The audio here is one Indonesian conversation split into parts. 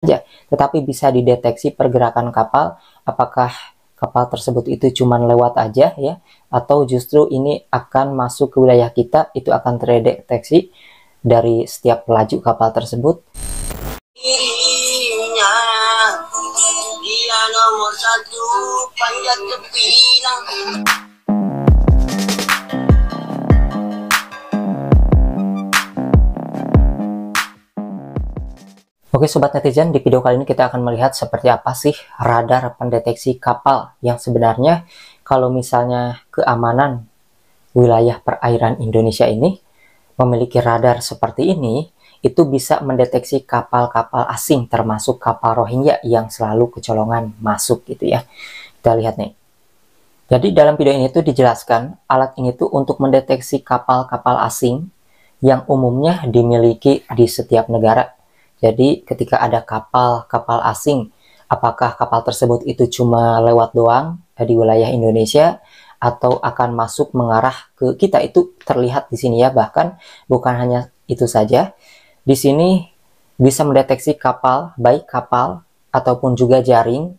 aja, tetapi bisa dideteksi pergerakan kapal, apakah kapal tersebut itu cuman lewat aja ya, atau justru ini akan masuk ke wilayah kita, itu akan terdeteksi dari setiap laju kapal tersebut. Dia nomor satu, panjat tebing. Oke sobat netizen, di video kali ini kita akan melihat seperti apa sih radar pendeteksi kapal yang sebenarnya kalau misalnya keamanan wilayah perairan Indonesia ini memiliki radar seperti ini, itu bisa mendeteksi kapal-kapal asing termasuk kapal Rohingya yang selalu kecolongan masuk gitu ya. Kita lihat nih. Jadi dalam video ini tuh dijelaskan alat ini tuh untuk mendeteksi kapal-kapal asing yang umumnya dimiliki di setiap negara. Jadi ketika ada kapal-kapal asing, apakah kapal tersebut itu cuma lewat doang di wilayah Indonesia atau akan masuk mengarah ke kita, itu terlihat di sini ya. Bahkan bukan hanya itu saja, di sini bisa mendeteksi kapal, baik kapal ataupun juga jaring,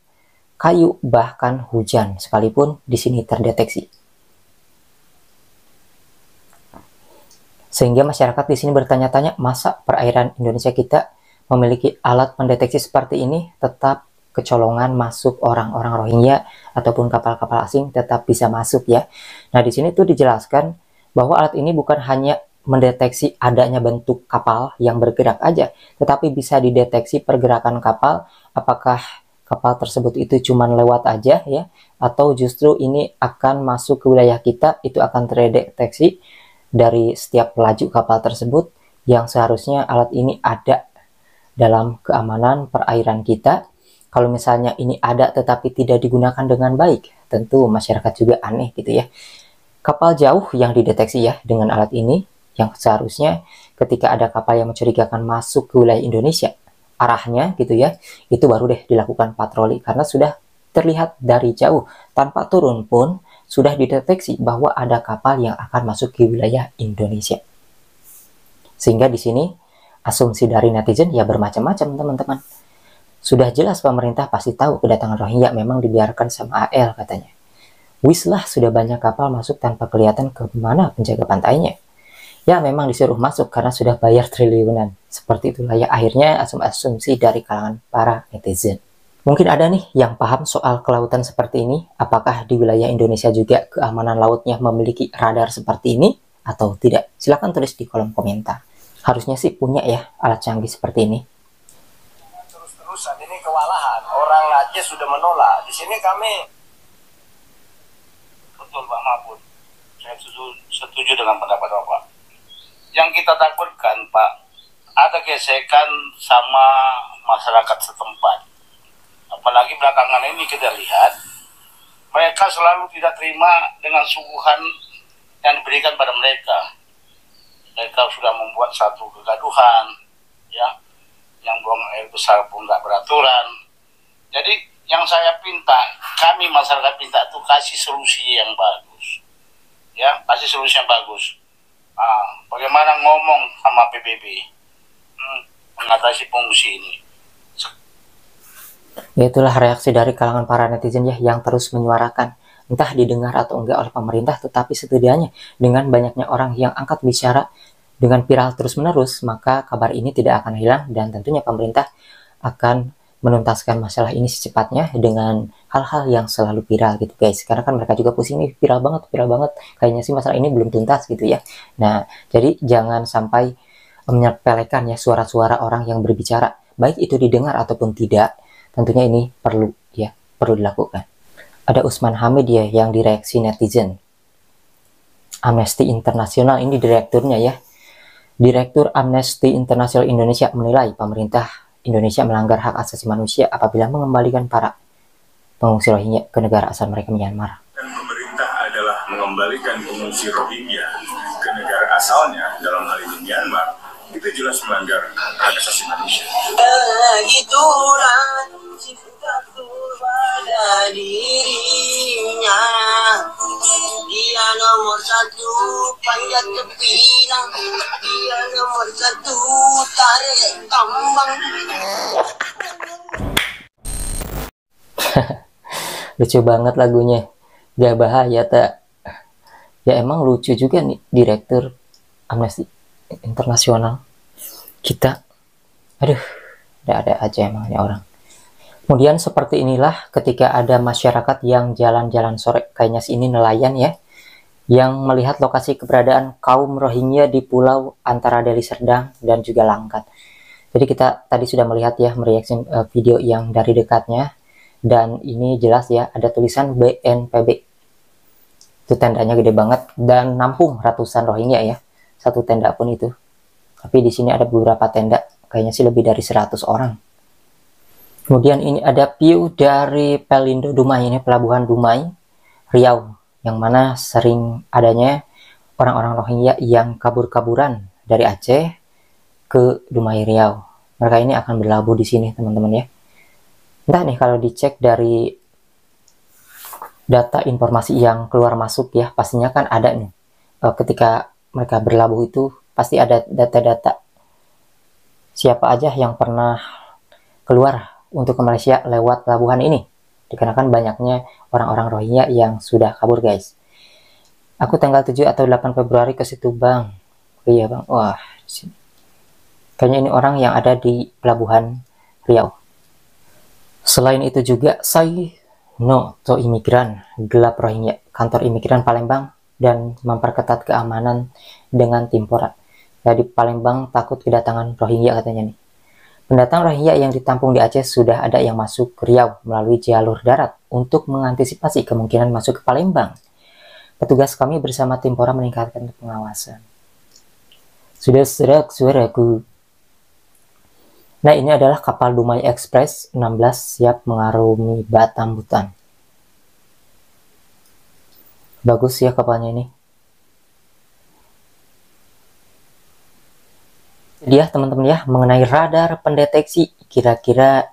kayu, bahkan hujan sekalipun di sini terdeteksi. Sehingga masyarakat di sini bertanya-tanya, masa perairan Indonesia kita memiliki alat pendeteksi seperti ini, tetap kecolongan masuk orang-orang Rohingya ataupun kapal-kapal asing tetap bisa masuk ya. Nah di sini tuh dijelaskan bahwa alat ini bukan hanya mendeteksi adanya bentuk kapal yang bergerak aja, tetapi bisa dideteksi pergerakan kapal, apakah kapal tersebut itu cuman lewat aja ya, atau justru ini akan masuk ke wilayah kita, itu akan terdeteksi dari setiap laju kapal tersebut, yang seharusnya alat ini ada dalam keamanan perairan kita. Kalau misalnya ini ada tetapi tidak digunakan dengan baik, tentu masyarakat juga aneh gitu ya. Kapal jauh yang dideteksi ya dengan alat ini, yang seharusnya ketika ada kapal yang mencurigakan masuk ke wilayah Indonesia, arahnya gitu ya, itu baru deh dilakukan patroli, karena sudah terlihat dari jauh tanpa turun pun sudah dideteksi bahwa ada kapal yang akan masuk ke wilayah Indonesia. Sehingga di sini asumsi dari netizen ya bermacam-macam teman-teman. Sudah jelas pemerintah pasti tahu kedatangan Rohingya memang dibiarkan sama AL katanya. Wis lah, sudah banyak kapal masuk tanpa kelihatan kemana penjaga pantainya. Ya memang disuruh masuk karena sudah bayar triliunan. Seperti itulah ya akhirnya asumsi dari kalangan para netizen. Mungkin ada nih yang paham soal kelautan seperti ini. Apakah di wilayah Indonesia juga keamanan lautnya memiliki radar seperti ini atau tidak? Silahkan tulis di kolom komentar. Harusnya sih punya ya alat canggih seperti ini. Terus-terusan ini kewalahan. Orang Aceh sudah menolak. Di sini kami betul Pak Mahfud. Saya setuju dengan pendapat Bapak. Yang kita takutkan Pak, ada gesekan sama masyarakat setempat. Apalagi belakangan ini kita lihat mereka selalu tidak terima dengan suguhan yang diberikan pada mereka. Mereka sudah membuat satu kegaduhan, ya, yang buang air besar pun nggak beraturan. Jadi yang saya pinta, kami masyarakat pinta itu kasih solusi yang bagus, ya, kasih solusi yang bagus. Bagaimana ngomong sama PBB mengatasi pengungsi ini? Itulah reaksi dari kalangan para netizen ya, yang terus menyuarakan, entah didengar atau enggak oleh pemerintah, tetapi setidaknya dengan banyaknya orang yang angkat bicara dengan viral terus-menerus, maka kabar ini tidak akan hilang, dan tentunya pemerintah akan menuntaskan masalah ini secepatnya dengan hal-hal yang selalu viral gitu guys. Karena kan mereka juga pusing nih, viral banget, kayaknya sih masalah ini belum tuntas gitu ya. Nah, jadi jangan sampai menyepelekan ya suara-suara orang yang berbicara, baik itu didengar ataupun tidak. Tentunya ini perlu dilakukan. Ada Usman Hamid ya yang direaksi netizen. Amnesty International, ini direkturnya ya. Direktur Amnesty International Indonesia menilai pemerintah Indonesia melanggar hak asasi manusia apabila mengembalikan para pengungsi Rohingya ke negara asal mereka, Myanmar. Dan pemerintah adalah mengembalikan pengungsi Rohingya ke negara asalnya, dalam hal ini Myanmar, itu jelas melanggar hak asasi manusia. Itulah cintaku pada dirinya. Dia nomor satu, panjat tebing. Dia nomor satu, tarik tambang. Lucu banget lagunya. Gak bahaya tak? Ya emang lucu juga nih direktur Amnesty Internasional kita. Aduh, ada aja emangnya orang. Kemudian seperti inilah ketika ada masyarakat yang jalan-jalan sore, kayaknya ini nelayan ya, yang melihat lokasi keberadaan kaum Rohingya di pulau antara Deli Serdang dan juga Langkat. Jadi kita tadi sudah melihat ya, mereaksi video yang dari dekatnya, dan ini jelas ya ada tulisan BNPB. Itu tendanya gede banget dan nampung ratusan Rohingya ya, satu tenda pun itu. Tapi di sini ada beberapa tenda, kayaknya sih lebih dari 100 orang. Kemudian ini ada view dari Pelindo Dumai, ini pelabuhan Dumai, Riau, yang mana sering adanya orang-orang Rohingya yang kabur-kaburan dari Aceh ke Dumai Riau. Mereka ini akan berlabuh di sini teman-teman ya. Entah nih kalau dicek dari data informasi yang keluar masuk ya, pastinya kan ada nih. Ketika mereka berlabuh itu pasti ada data-data siapa aja yang pernah keluar untuk ke Malaysia lewat pelabuhan ini, dikarenakan banyaknya orang-orang Rohingya yang sudah kabur guys. Aku tanggal 7 atau 8 Februari ke situ bang. Iya bang, wah kayaknya ini orang yang ada di pelabuhan Riau. Selain itu juga Sai No To Imigran gelap Rohingya, kantor imigran Palembang dan memperketat keamanan dengan Timpora. Jadi Palembang takut kedatangan Rohingya katanya nih. Pendatang Rohingya yang ditampung di Aceh sudah ada yang masuk ke Riau melalui jalur darat untuk mengantisipasi kemungkinan masuk ke Palembang. Petugas kami bersama Timpora meningkatkan pengawasan. Sudah serak suaraku. Nah ini adalah kapal Dumai Express 16 siap mengarungi Batam Butan. Bagus ya kapalnya ini. Dia teman-teman ya mengenai radar pendeteksi kira-kira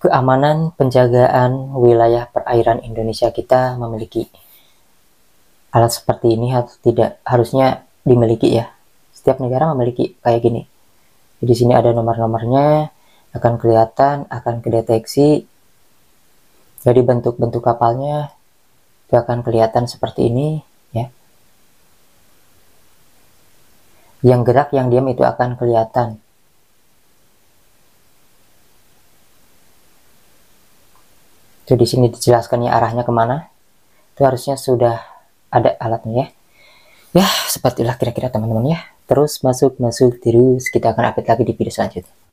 keamanan penjagaan wilayah perairan Indonesia kita memiliki alat seperti ini atau tidak. Harusnya dimiliki ya, setiap negara memiliki kayak gini. Di sini ada nomor-nomornya, akan kelihatan, akan kedeteksi. Jadi bentuk-bentuk kapalnya itu akan kelihatan seperti ini ya. Yang gerak, yang diam itu akan kelihatan. Itu di sini dijelaskannya arahnya kemana. Itu harusnya sudah ada alatnya ya. Ya, sepertilah kira-kira teman-teman ya. Terus masuk terus. Kita akan update lagi di video selanjutnya.